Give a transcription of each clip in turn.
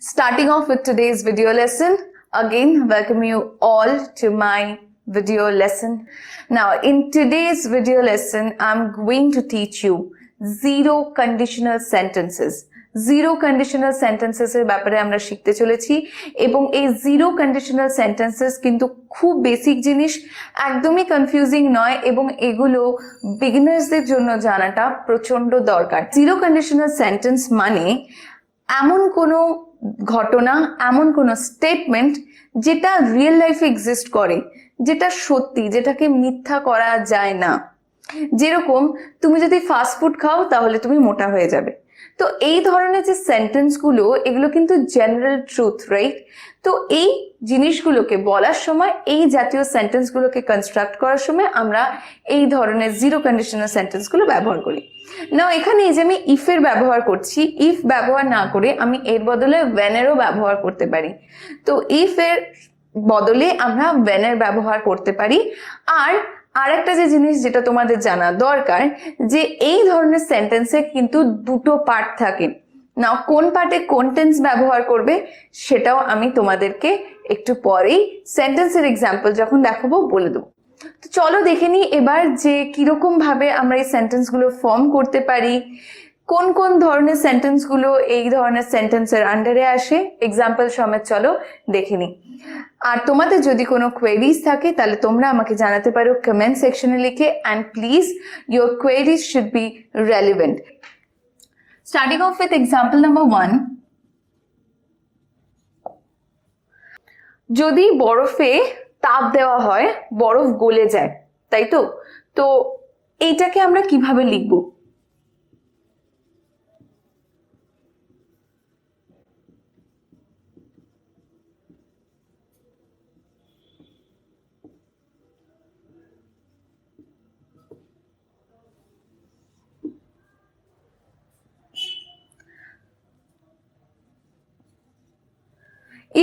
Starting off with today's video lesson, again welcome you all to my video lesson. Now in today's video lesson, I'm going to teach you zero conditional sentences. Zero conditional সেন্টেন্সেসের ব্যাপারে আমরা শিখতে চলেছি এবং এই zero conditional sentences কিন্তু খুব basic জিনিস, একদমই কনফিউজিং নয় এবং এগুলো বিগিনার্সদের জন্য জানাটা প্রচন্ড দরকার। জিরো কন্ডিশনাল সেন্টেন্স মানে এমন কোনো ঘটনা, এমন কোনো স্টেটমেন্ট যেটা রিয়েল লাইফে এক্সিস্ট করে, যেটা সত্যি, যেটাকে মিথ্যা করা যায় না। যেরকম তুমি যদি ফাস্ট ফুড খাও তাহলে তুমি মোটা হয়ে যাবে। তো এই ধরনের যে সেন্টেন্সগুলো, এগুলো কিন্তু জেনারেল ট্রুথ, রাইট? তো এই জিনিসগুলোকে বলার সময়, এই জাতীয় সেন্টেন্সগুলোকে কনস্ট্রাক্ট করার সময় আমরা এই ধরনের জিরো কন্ডিশনাল সেন্টেন্সগুলো ব্যবহার করি। না, এখানে এই যে আমি ইফের ব্যবহার করছি, ইফ ব্যবহার না করে আমি এর বদলে ওয়েনেরও ব্যবহার করতে পারি। তো ইফের বদলে আমরা ওয়েনের ব্যবহার করতে পারি। আর একটা যে জিনিস যেটা তোমাদের জানা দরকার, যে এই ধরনের সেন্টেন্সে কিন্তু দুটো পার্ট থাকে না, কোন পার্টে কোন টেন্স ব্যবহার করবে সেটাও আমি তোমাদেরকে একটু পরেই সেন্টেন্সের এক্সাম্পল যখন দেখাবো বলে দেবো। তো চলো দেখে নিই এবার যে কিরকম ভাবে আমরা এই সেন্টেন্সগুলো ফর্ম করতে পারি, কোন কোন ধরনের সেন্টেন্সগুলো এই ধরনের সেন্টেন্সের আন্ডারে আসে, এক্সাম্পল সমেত চলো দেখে নিই। আর তোমাদের যদি কোনো কোয়েরিজ থাকে তাহলে তোমরা আমাকে জানাতে পারো কমেন্ট সেকশনে লিখে, and please your queries should be relevant. Starting of with example number 1, যদি বরফে তাপ দেওয়া হয় বরফ গলে যায়, তাই তো? তো এইটাকে আমরা কিভাবে লিখবো?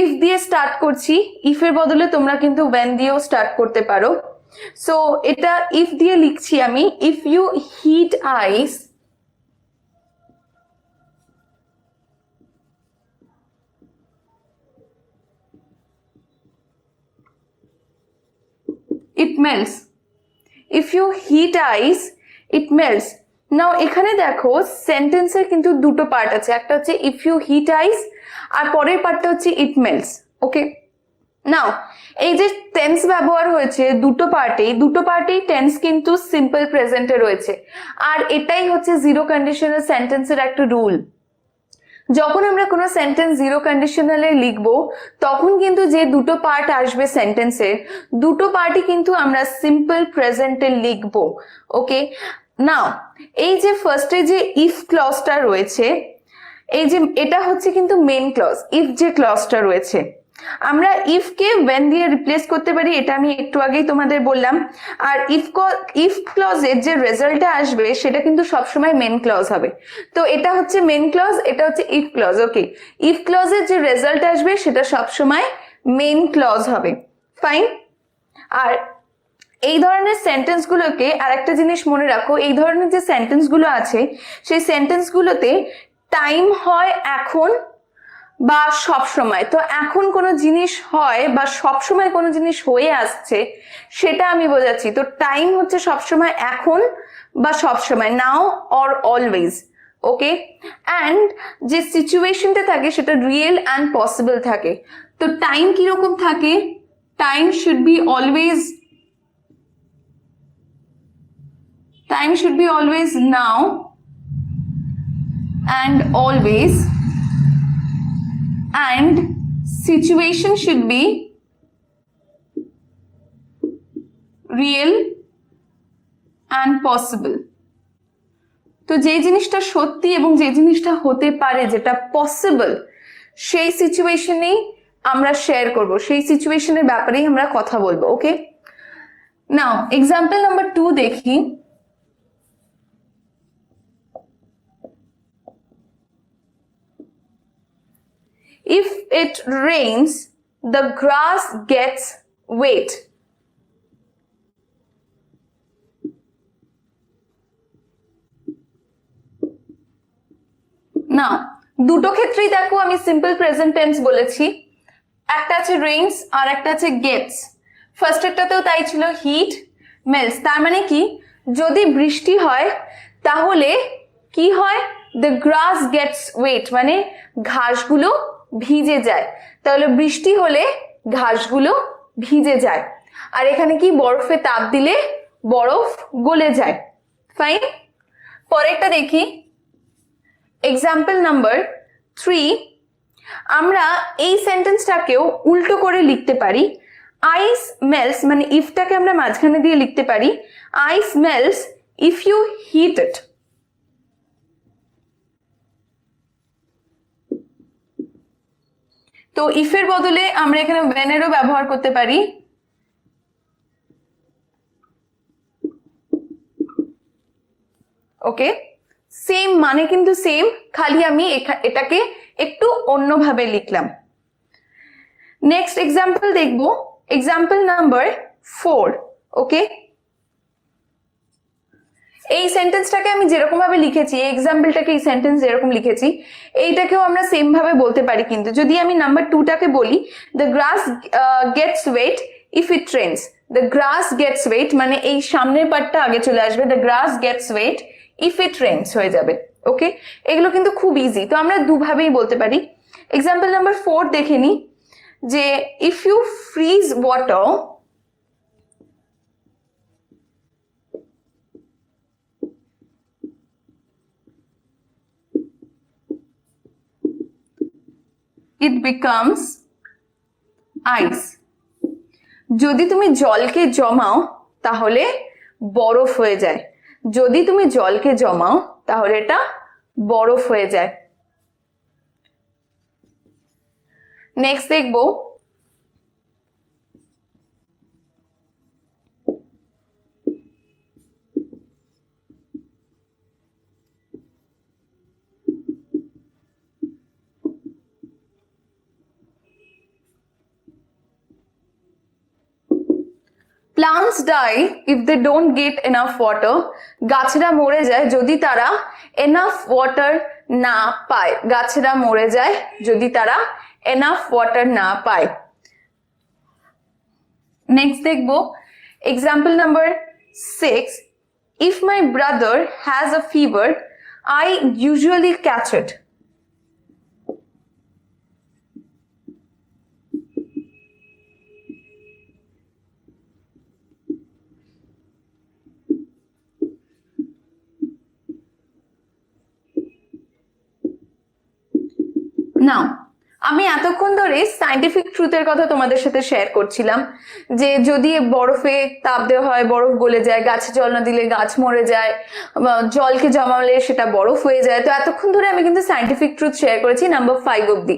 ইফ দিয়ে স্টার্ট করছি, ইফের বদলে তোমরা কিন্তু ওয়েন দিয়েও স্টার্ট করতে পারো। সো এটা ইফ দিয়ে লিখছি আমি, if you heat ice it melts. If you heat ice, it melts. নাও এখানে দেখো সেন্টেন্সের কিন্তু দুটো পার্ট আছে, একটা হচ্ছে ইফ ইউ হিট আইস আর পরের পার্টটা হচ্ছে ইট মেল্টস। ওকে, নাও এই যে টেন্স ব্যবহার হয়েছে দুটো পার্টেই টেন্স কিন্তু সিম্পল প্রেজেন্টে রয়েছে। আর এটাই হচ্ছে জিরো কন্ডিশনাল সেন্টেন্সের একটা রুল। যখন আমরা কোনো সেন্টেন্স জিরো কন্ডিশনালে লিখবো তখন কিন্তু যে দুটো পার্ট আসবে সেন্টেন্সের, দুটো পার্টই কিন্তু আমরা সিম্পল প্রেজেন্টে লিখবো। ওকে, নাও এই যে ফার্স্টে যে ইফ ক্লজটা রয়েছে, এই যে এটা হচ্ছে কিন্তু মেন ক্লজ। ইফ যে ক্লজটা রয়েছে, আমরা ইফকে ওয়েন দিয়ে রিপ্লেস করতে পারি, এটা আমি একটু আগেই তোমাদের বললাম। আর ইফ ক্লজের যে রেজাল্টটা আসবে সেটা কিন্তু সবসময় মেন ক্লজ হবে। তো এটা হচ্ছে মেন ক্লজ, এটা হচ্ছে ইফ ক্লজ। ওকে, ইফ ক্লজের যে রেজাল্ট আসবে সেটা সবসময় মেন ক্লজ হবে। ফাইন। আর এই ধরনের সেন্টেন্সগুলোকে আর একটা জিনিস মনে রাখো, এই ধরনের যে সেন্টেন্সগুলো আছে সেই সেন্টেন্সগুলোতে টাইম হয় এখন বা সব সময়। তো এখন কোনো জিনিস হয় বা সব সময় কোনো জিনিস হয়ে আসছে সেটা আমি বোঝাচ্ছি। তো টাইম হচ্ছে সবসময় এখন বা সব সময়, নাও অর অলওয়েজ। ওকে, অ্যান্ড যে সিচুয়েশনটা থাকে সেটা রিয়েল অ্যান্ড পসিবল থাকে। তো টাইম কিরকম থাকে? Time should be always now and always, and situation should be real and possible. তো যে জিনিসটা সত্যি এবং যে জিনিসটা হতে পারে, যেটা পসিবল, সেই সিচুয়েশনেই আমরা শেয়ার করব, সেই সিচুয়েশনের ব্যাপারেই আমরা কথা বলবো। ওকে, নাও এক্সাম্পল নাম্বার 2 দেখি। If it rains, the grass gets wet. Now দুটো ক্ষেত্রেই দেখো আমি সিম্পল প্রেজেন্ট টেন্স বলেছি, একটা আছে রেইনস আর একটা আছে গেটস। ফার্স্ট একটাতেও তাই ছিল, হিট মেল্টস। তার মানে কি, যদি বৃষ্টি হয় তাহলে কি হয়, দ্য গ্রাস গেটস ওয়েট, মানে ঘাসগুলো ভিজে যায়। তাহলে বৃষ্টি হলে ঘাসগুলো ভিজে যায়। আর এখানে কি, বরফে তাপ দিলে বরফ গলে যায়। ফাইন। পরেরটা দেখি, এক্সাম্পল নাম্বার 3। আমরা এই সেন্টেন্সটাকেও উল্টো করে লিখতে পারি। আইস মেল্টস, মানে ইফটাকে আমরা মাঝখানে দিয়ে লিখতে পারি, ice melts if you heat it. তো ইফের বদলে আমরা এখানে ওয়েনেরও ব্যবহার করতে পারি। ওকে, সেম মানে কিন্তু সেম, খালি আমি এটাকে একটু অন্যভাবে লিখলাম। নেক্সট এক্সাম্পল দেখব, এক্সাম্পল নাম্বার 4। ওকে, এই সেন্টেন্সটাকে আমি যেরকম ভাবে লিখেছি, এই এক্সাম্পলটাকে, এই সেন্টেন্স যেরকম লিখেছি, এইটাকেও আমরা সেম ভাবে বলতে পারি। কিন্তু যদি আমি নাম্বার 2টাকে বলি, the grass gets wet if it rains. The grass gets wet মানে এই সামনের পার্টটা আগে চলে আসবে, the grass gets wet if it rains হয়ে যাবে। ওকে, এগুলো কিন্তু খুব ইজি, তো আমরা দুভাবেই বলতে পারি। এক্সাম্পল নাম্বার 4 দেখে নি, যে if you freeze water, it becomes ice. যদি তুমি জলকে জমাও তাহলে বরফ হয়ে যায়। যদি তুমি জলকে জমাও তাহলে এটা বরফ হয়ে যায়। নেক্সট দেখবো, plants die if they don't get enough water. গাছেরা মরে যায় যদি তারা enough water না পায়। গাছেরা মরে যায় যদি তারা enough water না পায়। নেক্সট দেখবো, example number 6। if my brother has a fever, I usually catch it. নাও, আমি এতক্ষণ ধরে সায়েন্টিফিক ট্রুথের কথা তোমাদের সাথে শেয়ার করছিলাম, যে যদি বরফে তাপ দেওয়া হয় বরফ গলে যায়, গাছে জল না দিলে গাছ মরে যায়, জলকে জমালে সেটা বরফ হয়ে যায়। তো এতক্ষণ ধরে আমি কিন্তু সায়েন্টিফিক ট্রুথ শেয়ার করেছি নাম্বার 5 অব্দি।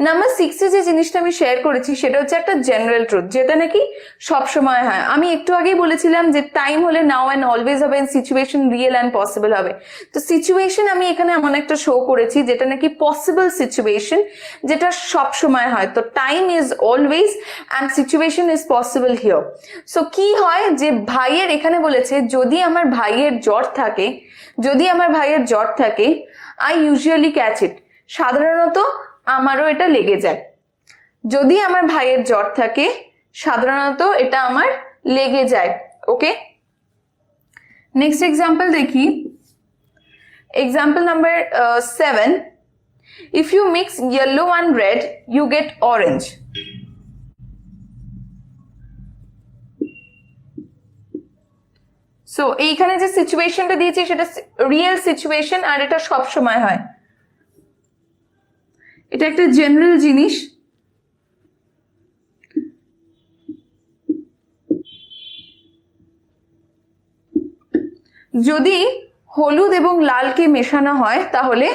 নাম্বার 6-এ যে জিনিসটা আমি শেয়ার করেছি সেটা হচ্ছে একটা জেনারেল ট্রুথ, যেটা নাকি সব সময় হয়। আমি একটু আগেই বলেছিলাম যে টাইম হলে নাও অ্যান্ড অলওয়েজ হবে, সিচুয়েশন রিয়েল অ্যান্ড পসিবল হবে। তো সিচুয়েশন আমি এখানে এমন একটা শো করেছি যেটা নাকি পসিবল সিচুয়েশন, যেটা সব সময় হয়। তো time is always and situation is possible here. So কি হয়, যে ভাইয়ের এখানে বলেছে যদি আমার ভাইয়ের জ্বর থাকে, যদি আমার ভাইয়ের জ্বর থাকে, আই ইউজুয়ালি ক্যাচ ইট, সাধারণত আমারও এটা লেগে যায়। যদি আমার ভাইয়ের জ্বর থাকে সাধারণত এটা আমার লেগে যায়। ওকে, নেক্সট এক্সাম্পল দেখি, example number 7। if you mix yellow and red you get orange. So এইখানে যে সিচুয়েশনটা দিয়েছি সেটা রিয়েল সিচুয়েশন, আর এটা সব সময় হয়। এটা একটা জেনারেল জিনিস। যদি হলুদ এবং লালকে মেশানো হয় তাহলে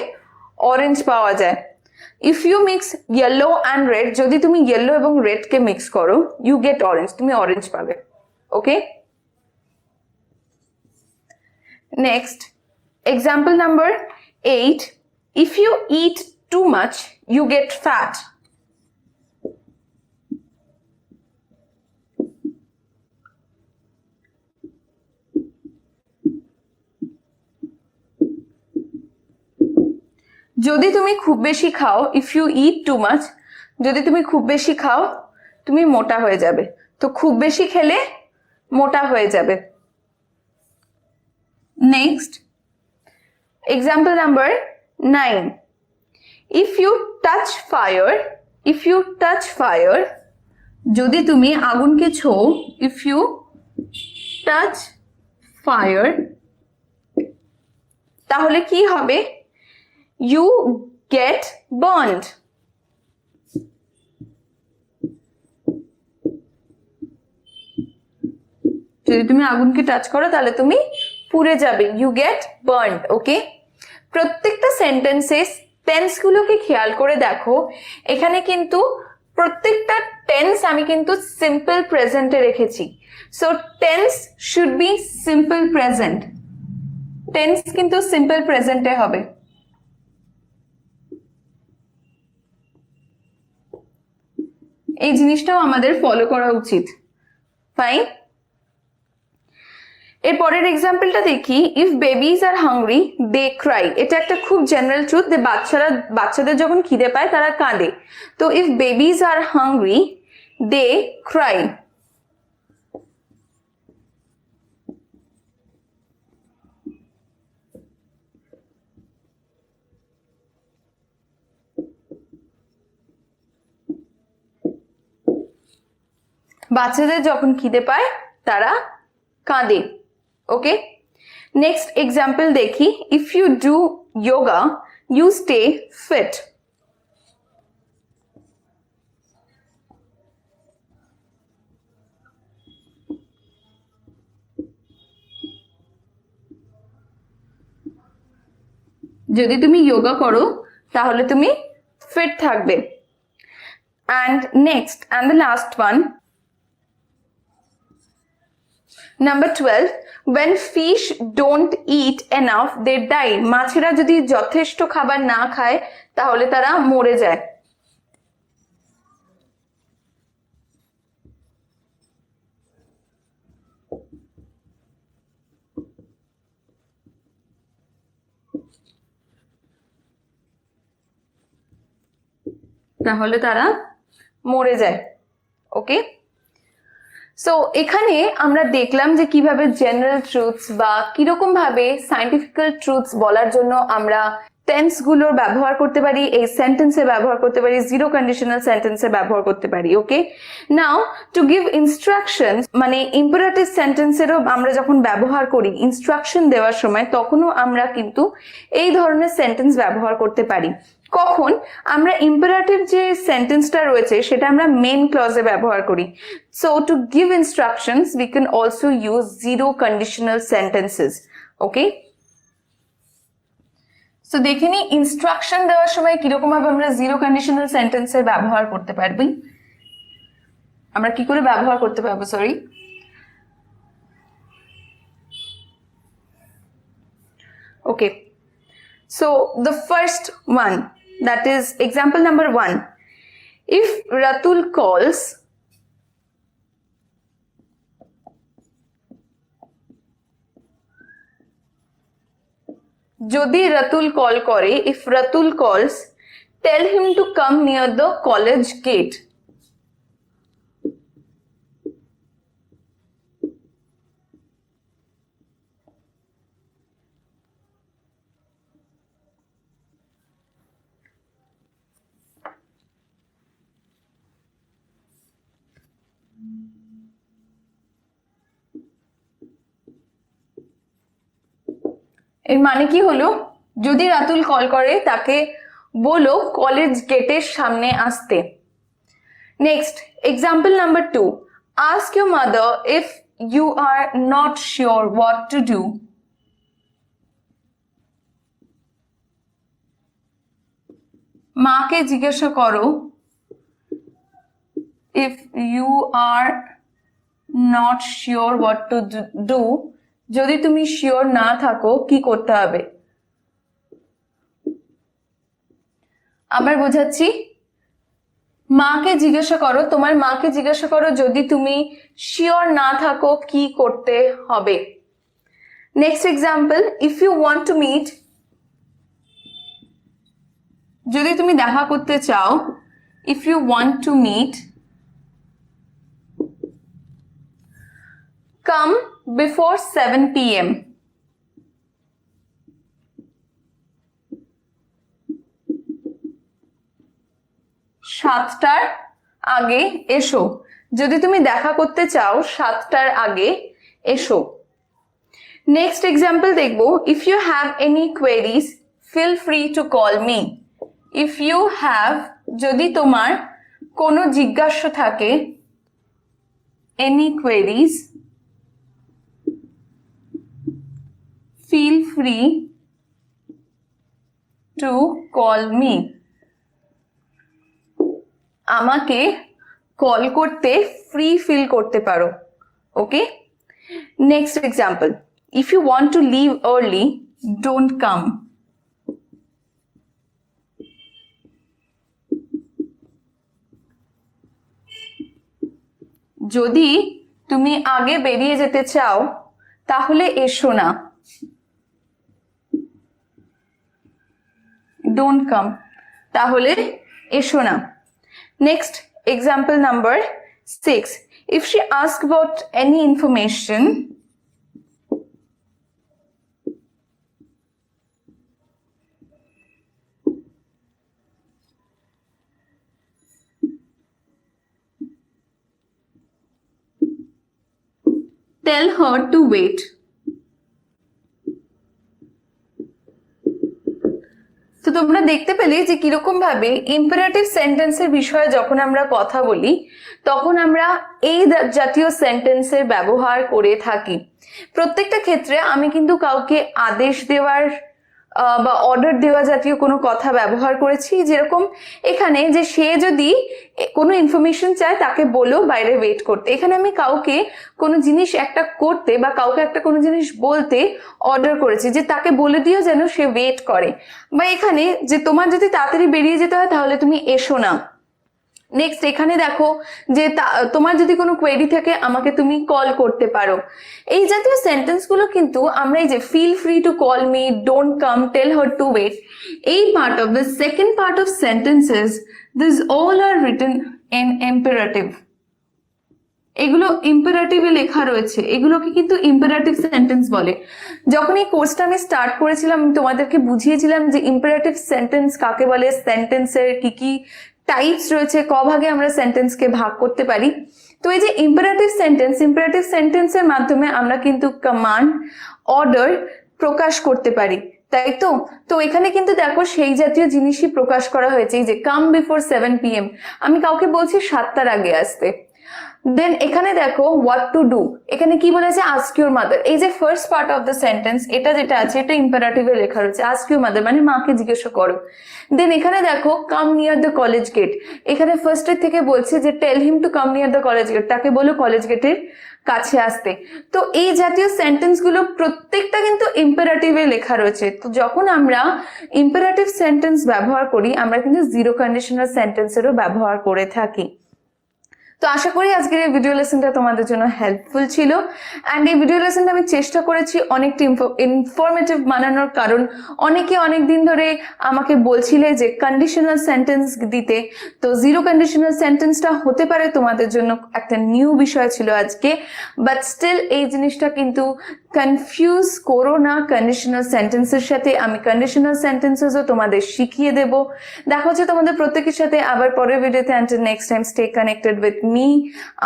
অরেঞ্জ পাওয়া যায়। If you mix yellow and red, যদি তুমি ইয়েলো এবং রেডকে মিক্স করো, ইউ গেট অরেঞ্জ, তুমি অরেঞ্জ পাবে। Okay, next example number 8। if you eat too much you get fat. যদি তুমি খুব বেশি খাও, if you eat too much, যদি তুমি খুব বেশি খাও তুমি মোটা হয়ে যাবে। তো খুব বেশি খেলে মোটা হয়ে যাবে। Next example number 9, if you touch fire, if you touch fire, যদি তুমি আগুনকে ছোঁও, ইফ ইউ টাচ ফায়ার, তাহলে কি হবে? You get burned. যদি তুমি আগুনকে টাচ করো তাহলে তুমি পুড়ে যাবে, ইউ গেট বার্নড। ওকে, প্রত্যেকটা সেন্টেন্সে টেন্স গুলোকে খেয়াল করে দেখো, এখানে কিন্তু প্রত্যেকটা টেন্স আমি কিন্তু সিম্পল প্রেজেন্টে রেখেছি। So tense should be simple present, tense কিন্তু সিম্পল প্রেজেন্টে হবে। এই জিনিসটাও আমাদের ফলো করা উচিত। ফাইন, এর পরের এক্সাম্পলটা দেখি, if babies are hungry they cry. এটা একটা খুব জেনারেল ট্রুথ যে বাচ্চাদের যখন খিদে পায় তারা কাঁদে। তো if babies are hungry they cry, বাচ্চাদের যখন খিদে পায় তারা কাঁদে। ওকে, নেক্সট এক্সাম্পল দেখি, if you do yoga you stay fit. যদি তুমি যোগা করো তাহলে তুমি ফিট থাকবে। And next and the last one, number 12, when fish don't eat enough they die. মাছেরা যদি যথেষ্ট খাবার না খায় তাহলে তারা মরে যায়। তাহলে তারা মরে যায়। ওকে, সো এখানে আমরা দেখলাম যে কিভাবে জেনারেল ট্রুথস বা কিরকম ভাবে সায়েন্টিফিক্যাল ট্রুথস বলার জন্য আমরা টেন্স গুলোর ব্যবহার করতে পারি, এই সেন্টেন্সে ব্যবহার করতে পারি, জিরো কন্ডিশনাল সেন্টেন্সে ব্যবহার করতে পারি। ওকে, নাও টু গিভ ইনস্ট্রাকশনস, মানে ইম্পারেটিভ সেন্টেন্সেরও আমরা যখন ব্যবহার করি ইনস্ট্রাকশন দেওয়ার সময়, তখনও আমরা কিন্তু এই ধরনের সেন্টেন্স ব্যবহার করতে পারি। কখন? আমরা ইম্পারেটিভ যে সেন্টেন্সটা রয়েছে সেটা আমরা মেন ক্লজে ব্যবহার করি। So to give instructions we can also use zero conditional sentences. Okay, so দেখে নি ইনস্ট্রাকশন দেওয়ার সময় কিরকম ভাবে আমরা জিরো কন্ডিশনাল সেন্টেন্সের ব্যবহার করতে পারবি, আমরা কি করে ব্যবহার করতে পারবো। Sorry, okay, so the first one, that is example number 1, if Ratul calls, যদি Ratul call করে, if Ratul calls tell him to come near the college gate. এর মানে কি হলো, যদি রাতুল কল করে তাকে বলো কলেজ গেটের সামনে আসতে। Next example number 2, ask your mother if you are not sure what to do. মাকে জিজ্ঞাসা করো if you are not sure what to do, যদি তুমি শিওর না থাকো কি করতে হবে। আবার বোঝাচ্ছি, মাকে জিজ্ঞাসা করো, তোমার মাকে জিজ্ঞাসা করো যদি তুমি শিওর না থাকো কি করতে হবে। Next example, if you want to meet, যদি তুমি দেখা করতে চাও, if you want to meet, come before 7 p.m. সাতটার আগে এসো। যদি তুমি দেখা করতে চাও 7টার আগে এসো। নেক্সট এক্সাম্পল দেখবো, if you have any queries feel free to call me. if you have, যদি তোমার কোনো জিজ্ঞাসা থাকে, any queries feel free to call me. আমাকে কল করতে ফ্রি ফিল করতে পারো। Okay, next example, if you want to leave early don't come. যদি তুমি আগে বেরিয়ে যেতে চাও তাহলে এসো না, don't come, তাহলে এসো না। Next, example number 6. If she asks about any information, tell her to wait. তো তোমরা দেখতে পেলে যে কিরকম ভাবে ইম্পারেটিভ সেন্টেন্সের বিষয়ে যখন আমরা কথা বলি তখন আমরা এই জাতীয় সেন্টেন্সের ব্যবহার করে থাকি। প্রত্যেকটা ক্ষেত্রে আমি কিন্তু কাউকে আদেশ দেওয়ার বা অর্ডার দেওয়া জাতীয় কোনো কথা ব্যবহার করেছি, যেরকম এখানে যে সে যদি কোনো ইনফরমেশন চায় তাকে বলো বাইরে ওয়েট করতে। এখানে আমি কাউকে কোনো জিনিস একটা করতে বা কাউকে একটা কোনো জিনিস বলতে অর্ডার করেছি যে তাকে বলে দিও যেন সে ওয়েট করে, বা এখানে যে তোমার যদি তাড়াতাড়ি বেরিয়ে যেতে হয় তাহলে তুমি এসো না। নেক্সট এখানে দেখো যে তোমার যদি কোনো কোয়েরি থাকে আমাকে তুমি কল করতে পারো। এই জাতীয় সেন্টেন্স গুলো কিন্তু আমরা এই যে feel free to call me, don't come, tell her to wait, এই part of the second part of sentences, this all are written in imperative. এগুলো ইম্পারেটিভে লেখা রয়েছে, এগুলোকে কিন্তু ইম্পারেটিভ সেন্টেন্স বলে। যখন এই কোর্সটা আমি স্টার্ট করেছিলাম তোমাদেরকে বুঝিয়েছিলাম যে ইম্পারেটিভ সেন্টেন্স কাকে বলে, সেন্টেন্সের কি কি টাইপস রয়েছে, ক ভাগে আমরা সেন্টেন্সকে ভাগ করতে পারি। তো এই যে ইম্পারেটিভ সেন্টেন্সের মাধ্যমে আমরা কিন্তু কমান্ড, অর্ডার প্রকাশ করতে পারি, তাই তো? তো এখানে কিন্তু দেখো সেই জাতীয় জিনিসই প্রকাশ করা হয়েছে, এই যে কাম বিফোর 7 PM, আমি কাউকে বলছি 7টার আগে আসতে। দেন এখানে দেখো হোয়াট টু ডু, এখানে কি বলেছে আস্ক ইউর মাদার। এই যে first part of the sentence এটা যেটা আছে এটা ইম্পারেটিভে লেখা রয়েছে, আস্ক ইউর মাদার মানে মাকে জিজ্ঞাসা করো। দেন এখানে দেখো come near the college gate, এখানে ফার্স্টের থেকে বলছে যে tell him to come near the college gate, তাকে বলো কলেজ গেটের কাছে আসতে। তো এই জাতীয় সেন্টেন্স গুলো প্রত্যেকটা কিন্তু ইম্পারেটিভে লেখা রয়েছে। তো যখন আমরা ইম্পারেটিভ সেন্টেন্স ব্যবহার করি আমরা কিন্তু জিরো কন্ডিশনাল সেন্টেন্সেরও ব্যবহার করে থাকি। তো আশা করি আজকের এই ভিডিও লেসনটা তোমাদের জন্য হেল্পফুল ছিল। অ্যান্ড এই ভিডিও লেসনটা আমি চেষ্টা করেছি অনেকটা ইনফরমেটিভ বানানোর, কারণ অনেকে অনেক দিন ধরে আমাকে বলছিলে যে কন্ডিশনাল সেন্টেন্স দিতে। তো জিরো কন্ডিশনাল সেন্টেন্সটা হতে পারে তোমাদের জন্য একটা নিউ বিষয় ছিল আজকে, বাট স্টিল এই জিনিসটা কিন্তু কনফিউজ করো না কন্ডিশনাল সেন্টেন্সের সাথে। আমি কন্ডিশনাল সেন্টেন্সেসও তোমাদের শিখিয়ে দেব। দেখা হচ্ছে তোমাদের প্রত্যেকের সাথে আবার পরের ভিডিওতে। Until next time, stay connected with me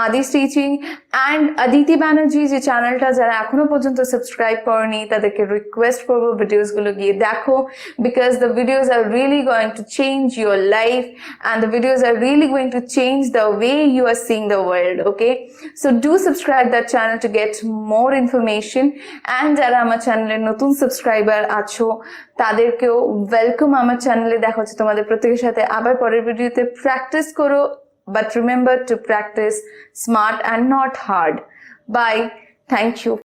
Adi's teaching and Aditi Banerjee. যে চ্যানেলটা যারা এখনো পর্যন্ত সাবস্ক্রাইব করনি তাদেরকে রিকোয়েস্ট করবো ভিডিওস গুলো গিয়ে দেখো, because the videos are really going to change your life and the videos are really going to change the way you are seeing the world. Okay, so do subscribe that channel to get more information. And যারা আমার চ্যানেলের নতুন subscriber আছো তাদেরকেও welcome আমার চ্যানেলে। দেখা হচ্ছে তোমাদের প্রত্যেকের সাথে আবার পরের ভিডিওতে। প্র্যাকটিস করো, but remember to practice smart and not hard. Bye. Thank you.